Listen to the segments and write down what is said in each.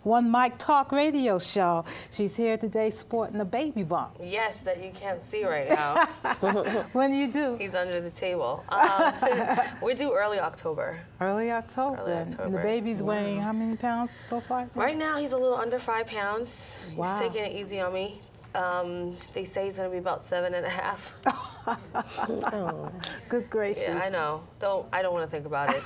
One Mic Talk radio show. She's here today sporting a baby bump. Yes, that you can't see right now. When do you do? He's under the table. We do early October. Early October. Early October. And the baby's weighing how many pounds so far? Right now, he's a little under 5 pounds. Wow. He's taking it easy on me. They say he's going to be about 7.5. Oh. Good gracious. Yeah, I know. I don't want to think about it.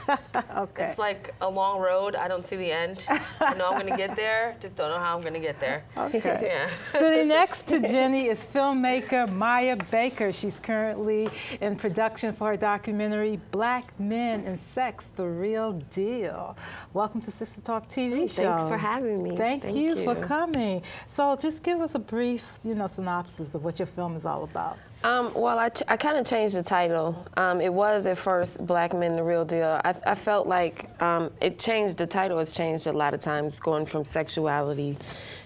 Okay. It's like a long road. I don't see the end. I know I'm going to get there. Just don't know how I'm going to get there. Okay. Yeah. Sitting next to Jenny is filmmaker Maya Baker. She's currently in production for her documentary, Black Men and Sex, The Real Deal. Welcome to Sister Talk TV show. Thanks for having me. Thank you for coming. So just give us a brief, synopsis of what your film is all about. Well, I kind of changed the title. It was at first Black Men, The Real Deal. I felt like it changed, the title has changed a lot of times, going from sexuality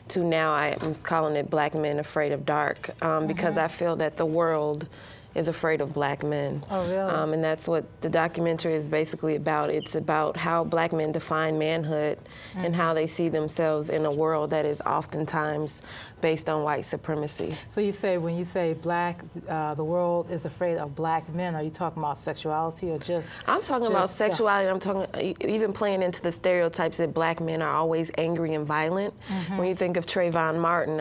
to now I'm calling it Black Men Afraid of Dark, because I feel that the world is afraid of black men. Oh, really? And that's what the documentary is basically about. It's about how black men define manhood and how they see themselves in a world that is oftentimes based on white supremacy. So you say, when you say the world is afraid of black men, are you talking about sexuality or just? I'm talking about sexuality. I'm talking even playing into the stereotypes that black men are always angry and violent. When you think of Trayvon Martin,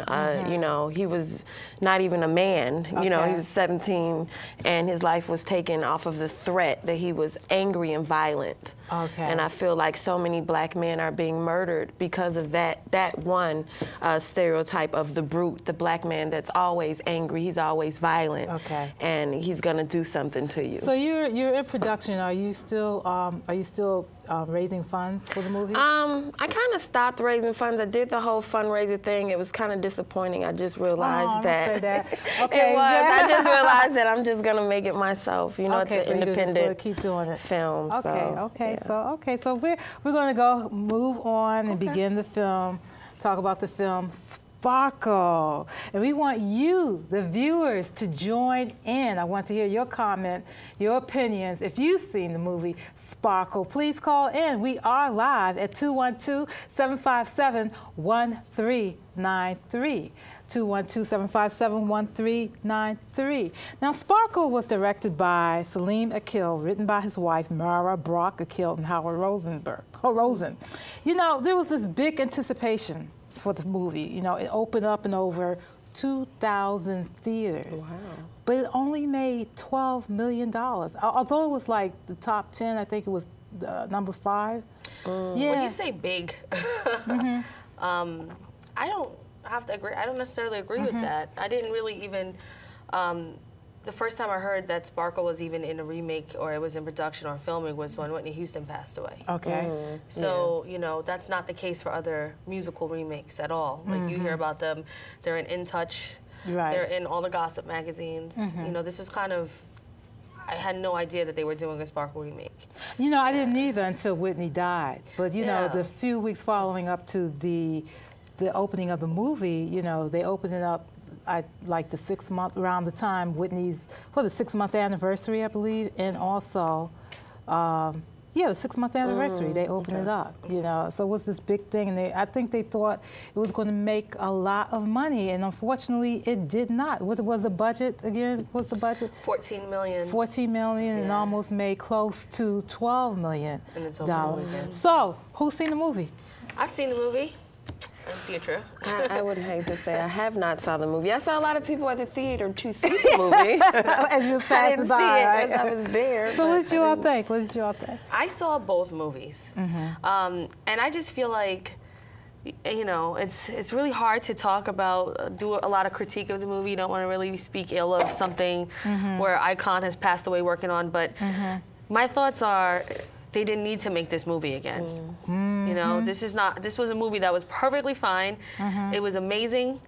he was not even a man. He was 17 and his life was taken off of the threat that he was angry and violent. Okay. And I feel like so many black men are being murdered because of that one stereotype of the brute, the black man that's always angry, he's always violent, and he's gonna do something to you. So you're in production. Are you still raising funds for the movie? I kind of stopped raising funds. I did the whole fundraiser thing. It was kind of disappointing. I just realized that. Okay, it was. I just realized that I'm just gonna make it myself. It's an independent keep doing it. Film. So we're gonna move on and begin the film. Talk about the film Sparkle. And we want you, the viewers, to join in. I want to hear your comment, your opinions. If you've seen the movie Sparkle, please call in. We are live at 212-757-1393. 212-757-1393. Now, Sparkle was directed by Salim Akil, written by his wife, Mara Brock Akil, and Howard Rosen. There was this big anticipation for the movie. It opened up in over 2,000 theaters. Wow. But it only made $12 million. Although it was like the top 10, I think it was number 5. When you say big, I don't have to agree. I don't necessarily agree with that. I didn't really even, the first time I heard that Sparkle was even in a remake or it was in production or filming was when Whitney Houston passed away. Okay. So, that's not the case for other musical remakes at all. Like you hear about them, they're in Touch, they're in all the gossip magazines. This was kind of, I had no idea that they were doing a Sparkle remake. I didn't either until Whitney died. But, the few weeks following up to the opening of the movie, they opened it up like the 6 month, around the time Whitney's, the 6-month anniversary, I believe, and also, the 6-month anniversary, they opened it up, so it was this big thing, and I think they thought it was going to make a lot of money, and unfortunately, it did not. What was the budget again? What's the budget? $14 million. $14 million, and almost made close to $12 million. And it's over. So, who's seen the movie? I've seen the movie. Theater. I would hate to say I have not saw the movie. I saw a lot of people at the theater to see the movie. As you was passing by, right? As I was there. So what did you all think? I saw both movies, and I just feel like, it's really hard to talk about, do a lot of critique of the movie. You don't want to really speak ill of something where Icon has passed away working on, but my thoughts are, they didn't need to make this movie again. This was a movie that was perfectly fine. It was amazing.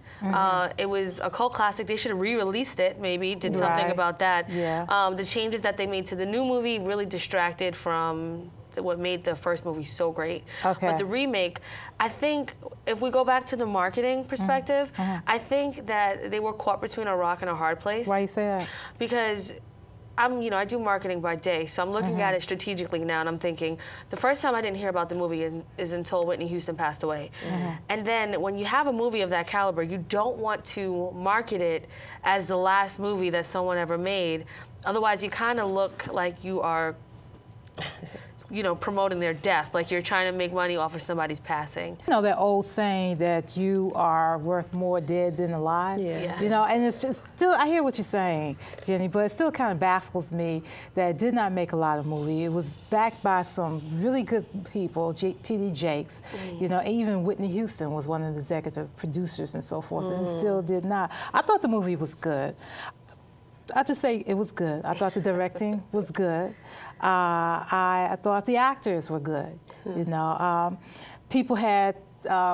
It was a cult classic. They should have re-released it, maybe, did something about that. The changes that they made to the new movie really distracted from what made the first movie so great. But the remake, I think, if we go back to the marketing perspective, I think that they were caught between a rock and a hard place. Why you say that? Because I do marketing by day, so I'm looking at it strategically now, and I'm thinking, the first time I didn't hear about the movie is until Whitney Houston passed away. And then when you have a movie of that caliber, you don't want to market it as the last movie that someone ever made. Otherwise, you kind of look like you are promoting their death, like you're trying to make money off of somebody's passing. You know that old saying that you are worth more dead than alive? Yeah. You know, and it's just still, I hear what you're saying, Jenny, but it still kind of baffles me that it did not make a lot of money. It was backed by some really good people, T.D. Jakes, you know, even Whitney Houston was one of the executive producers and so forth, and it still did not. I thought the movie was good. I'll just say it was good. I thought the directing was good. I thought the actors were good. You know, people had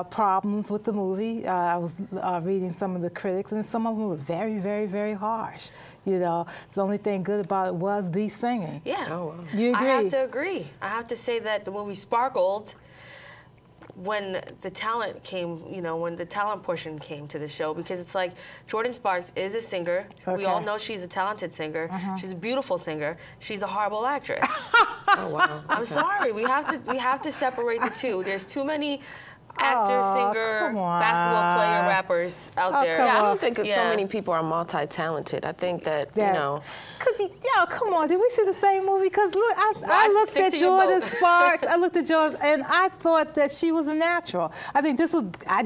problems with the movie. I was reading some of the critics, and some of them were very, very, very harsh. You know, the only thing good about it was the singing. Yeah. Oh, wow. You agree? I have to agree. I have to say that the movie sparkled when the talent came, when the talent portion came to the show, because it's like Jordan Sparks is a singer. Okay. We all know she's a talented singer. She's a beautiful singer. She's a horrible actress. Oh, wow. I'm sorry. We have to separate the two. There's too many actor, singer, basketball player, rappers out there. Yeah, I don't think that so many people are multi-talented. I think that, you know. Come on, did we see the same movie? Because look, I looked at Jordan Sparks, I looked at Jordan, and I thought that she was a natural. I think this was, I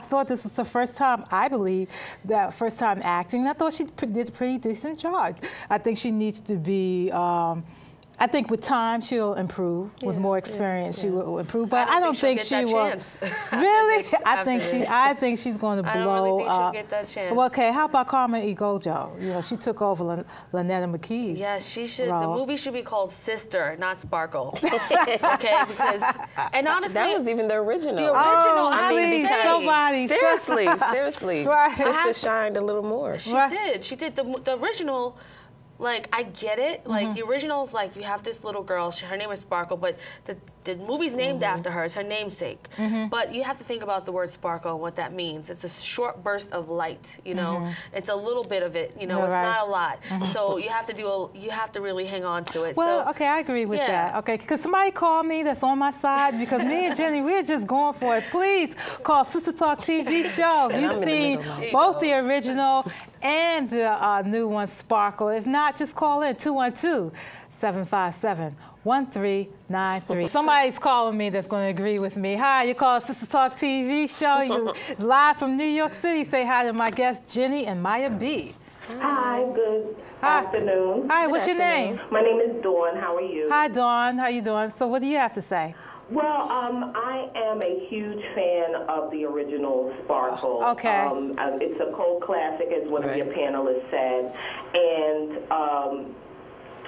thought this was the first time, I believe, that first time acting, and I thought she did a pretty decent job. I think she needs to be, I think with time she'll improve. With more experience, she will improve. But I don't think she will. Really? I think she's going to blow. I don't really think she'll get that chance. Well, okay, how about Carmen Egojo? You know, she took over Lynetta McKee's. Yes, she should. role. The movie should be called Sister, not Sparkle. Okay, because honestly, that was even the original. The original. I mean, somebody. Seriously. Right. Sister shined a little more. She did. She did. The original. Like, I get it. Like, the original's like, you have this little girl, her name is Sparkle, but the movie's named after her. It's her namesake. But you have to think about the word sparkle and what that means. It's a short burst of light, you know? It's a little bit of it, you know? It's not a lot. So you have to you have to really hang on to it. Well, okay, I agree with that. Okay, because somebody call me that's on my side, because me and Jenny, we're just going for it. Please call Sister Talk TV show. You've seen both the original and the new one, Sparkle. If not, just call in 212-757-1393. Somebody's calling me that's going to agree with me. Hi, you call Sister Talk TV show. You live from New York City. Say hi to my guests, Jenny and Maya B. Hi, good afternoon. Hi, what's your name? My name is Dawn. How are you? Hi, Dawn. How you doing? So what do you have to say? Well, I am a huge fan of the original Sparkle. Okay. It's a cult classic, as one of your panelists said. And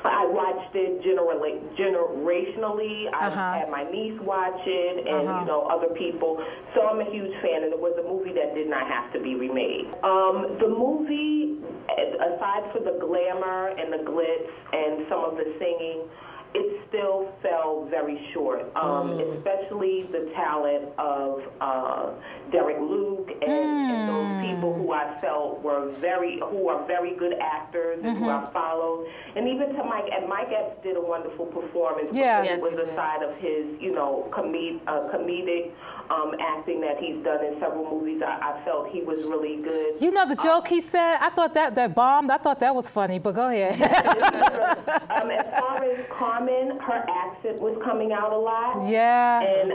I watched it generationally. I had my niece watch it, and other people. So I'm a huge fan, and it was a movie that did not have to be remade. The movie, aside from the glamour and the glitz and some of the singing, it still fell very short, especially the talent of Derek Luke and those people who I felt were very good actors and who I followed, and even to Mike. And Mike Epps did a wonderful performance. Yeah, it was a side of his, comedic acting that he's done in several movies. I felt he was really good. You know the joke he said? I thought that bombed. I thought that was funny, but go ahead. As far as Carmen, her accent was coming out a lot. Yeah. And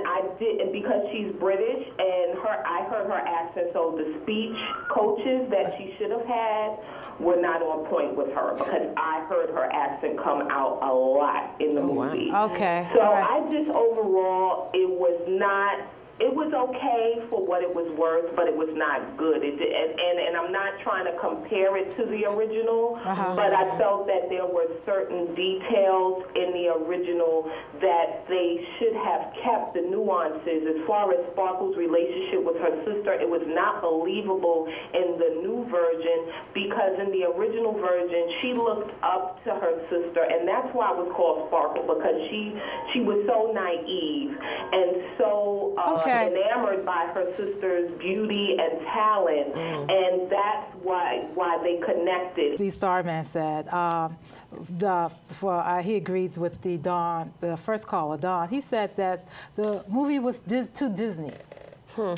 because she's British, and I heard her accent, so the speech coaches that she should have had were not on point with her, because I heard her accent come out a lot in the movie. Wow. Okay. So I just overall, it was okay for what it was worth, but it was not good. And I'm not trying to compare it to the original, but I felt that there were certain details in the original that they should have kept the nuances. As far as Sparkle's relationship with her sister, it was not believable in the new version, because in the original version, she looked up to her sister, and that's why it was called Sparkle, because she was so naive and so enamored by her sister's beauty and talent, and that's why they connected. The Starman said, he agrees with the first caller, Don. He said that the movie was too Disney.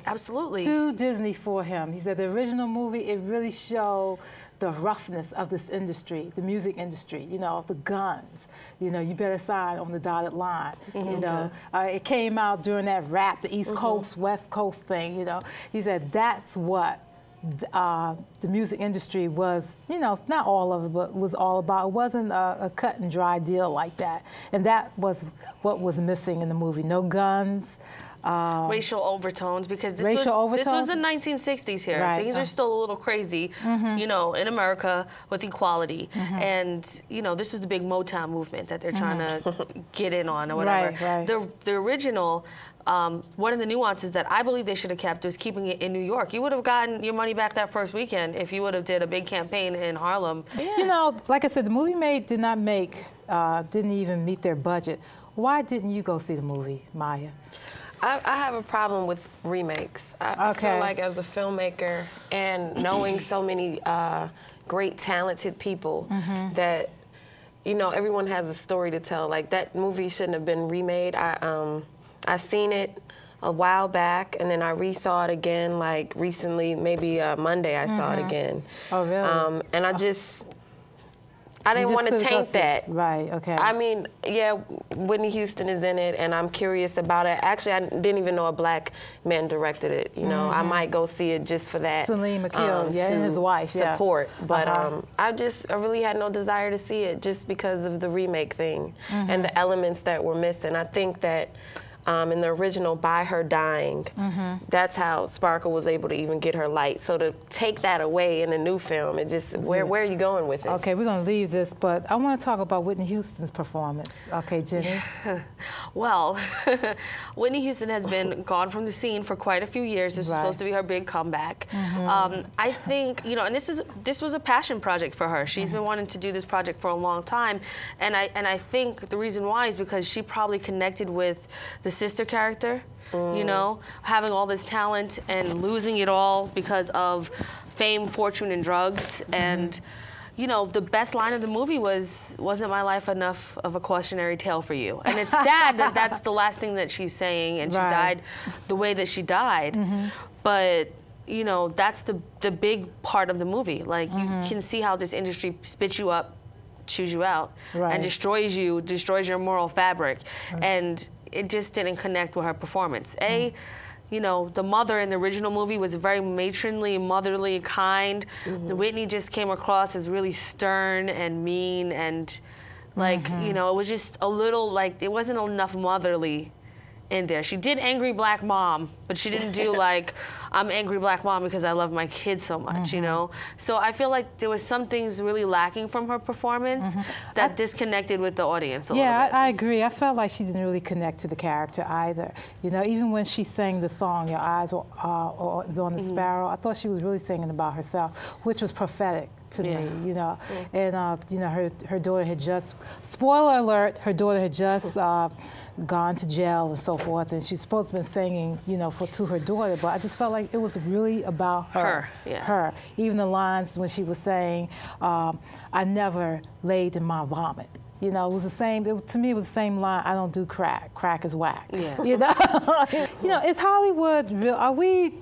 Absolutely. Too Disney for him. He said the original movie, it really showed the roughness of this industry, the music industry, you know, the guns, you know, you better sign on the dotted line, you know. It came out during that rap, the East Coast, West Coast thing, you know. He said that's what the music industry was, you know, not all of it, but was all about. It wasn't a cut and dry deal like that. And that was what was missing in the movie. No guns. Racial overtones, because this was the 1960s here. Right. Things are still a little crazy, you know, in America with equality. And, you know, this was the big Motown movement that they're trying to get in on or whatever. Right. The original, one of the nuances that I believe they should have kept was keeping it in New York. You would have gotten your money back that first weekend if you would have did a big campaign in Harlem. Yeah. You know, like I said, the movie didn't even meet their budget. Why didn't you go see the movie, Maya? I have a problem with remakes. I feel like as a filmmaker and knowing so many great, talented people that, you know, everyone has a story to tell. Like, that movie shouldn't have been remade. I seen it a while back, and then I re-saw it again, like, recently, maybe Monday I saw it again. Oh, really? And I didn't want to taint that. Right, okay. I mean, yeah, Whitney Houston is in it, and I'm curious about it. Actually, I didn't even know a black man directed it. You know, I might go see it just for that. Salim Akil, and his wife, support. But I really had no desire to see it just because of the remake thing and the elements that were missing. I think that in the original, by her dying, that's how Sparkle was able to even get her light. So to take that away in a new film, it just, where are you going with it? Okay, we're going to leave this, but I want to talk about Whitney Houston's performance. Okay, Jenny? Well, Whitney Houston has been gone from the scene for quite a few years. This was supposed to be her big comeback. I think, you know, and this was a passion project for her. She's been wanting to do this project for a long time, and I think the reason why is because she probably connected with the sister character, you know, having all this talent and losing it all because of fame, fortune, and drugs. And, you know, the best line of the movie was, "Wasn't my life enough of a cautionary tale for you?" And it's sad that that's the last thing that she's saying, and she died the way that she died. But, you know, that's the big part of the movie. Like, you can see how this industry spits you up, chews you out, and destroys your moral fabric. And it just didn't connect with her performance. You know, the mother in the original movie was very matronly, motherly, kind. The Whitney just came across as really stern and mean, and like, you know, it was just a little like, it wasn't enough motherly in there. She did angry black mom, but she didn't do like, I'm angry black mom because I love my kids so much, you know? So I feel like there was some things really lacking from her performance that disconnected with the audience a little bit. Yeah, I agree. I felt like she didn't really connect to the character either. You know, even when she sang the song, Your Eyes Are on the Sparrow, I thought she was really singing about herself, which was prophetic to me, you know. And, you know, her daughter had just, spoiler alert, her daughter had just gone to jail and so forth, and she's supposed to have been singing, you know, to her daughter, but I just felt like it was really about her. Her. Even the lines when she was saying, I never laid in my vomit. You know, it was the same, to me it was the same line, I don't do crack, crack is whack. You know, you know, is Hollywood real, are we,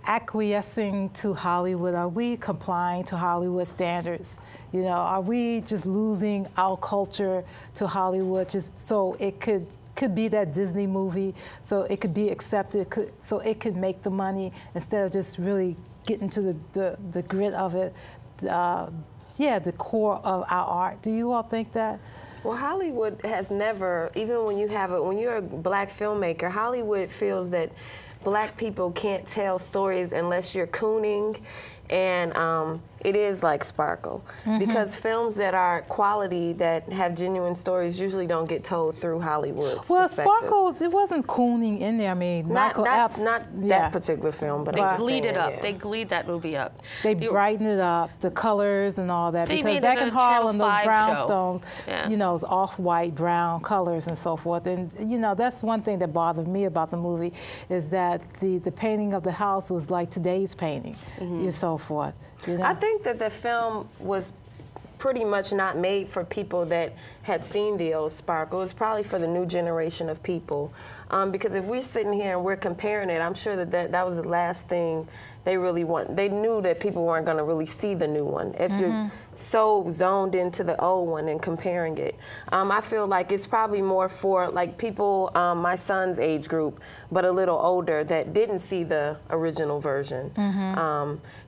acquiescing to Hollywood? Are we complying to Hollywood standards? You know, are we just losing our culture to Hollywood just so it could be that Disney movie, so it could be accepted, so it could make the money instead of just really getting to the grit of it, yeah, the core of our art. Do you all think that? Well, Hollywood has never, even when you're a black filmmaker, Hollywood feels that black people can't tell stories unless you're cooning, and it is like Sparkle, because films that are quality, that have genuine stories, usually don't get told through Hollywood's perspective. Sparkle, it wasn't cooning in there. I mean, not that particular film, but they gleed it up. They gleed that movie up. They brightened it up, the colors and all that. Because back in Harlem, those brownstones, you know, it's off-white, brown colors and so forth. And you know, that's one thing that bothered me about the movie, is that the painting of the house was like today's painting, and so forth. You know? I think that the film was pretty much not made for people that had seen the old Sparkle. It was probably for the new generation of people. Because if we're sitting here and we're comparing it, I'm sure that was the last thing they really want. They knew that people weren't going to really see the new one. If you're so zoned into the old one and comparing it. I feel like it's probably more for like people my son's age group, but a little older, that didn't see the original version.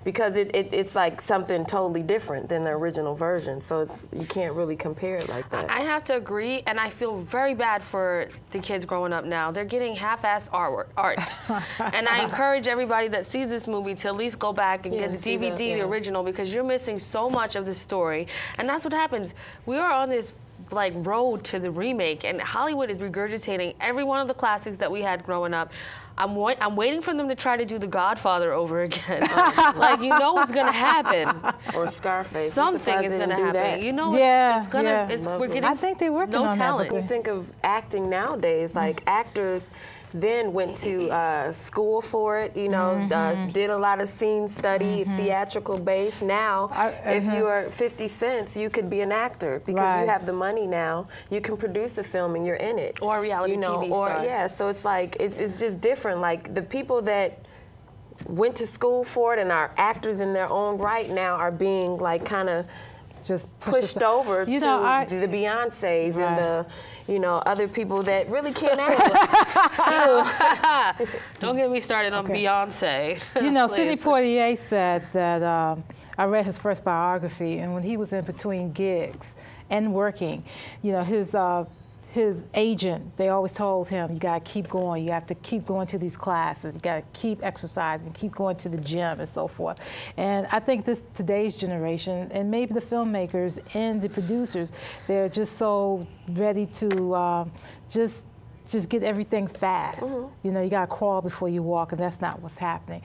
Because it's like something totally different than the original version. So you can't really compare it like that. I have to agree, and I feel very bad for the kids growing up now. They're getting half-assed art. And I encourage everybody that sees this movie to at least go back and get the DVD, the original, because you're missing so much of the story. And that's what happens. We are on this like road to the remake, and Hollywood is regurgitating every one of the classics that we had growing up. I'm waiting for them to try to do The Godfather over again. Like, you know what's gonna happen. Or Scarface. Something is gonna happen. That. You know, it's gonna. We're getting. I think they're working no on talent. that. When you think of acting nowadays, like actors then went to school for it, you know, did a lot of scene study, theatrical base. Now, if you are 50 Cent, you could be an actor because you have the money now. You can produce a film and you're in it. Or a reality TV star. Yeah, so it's like, it's just different. Like the people that went to school for it and are actors in their own right now are being like kind of just pushed over to the Beyoncés and the, you know, other people that really can't act. Don't get me started on Beyonce. You know, Sidney Poitier said that, I read his first biography, and when he was in between gigs and working, you know, his agent, they always told him, you gotta keep going, you have to keep going to these classes, you gotta keep exercising, keep going to the gym and so forth. And I think today's generation, and maybe the filmmakers and the producers, they're just so ready to just get everything fast. You know, you gotta crawl before you walk, and that's not what's happening.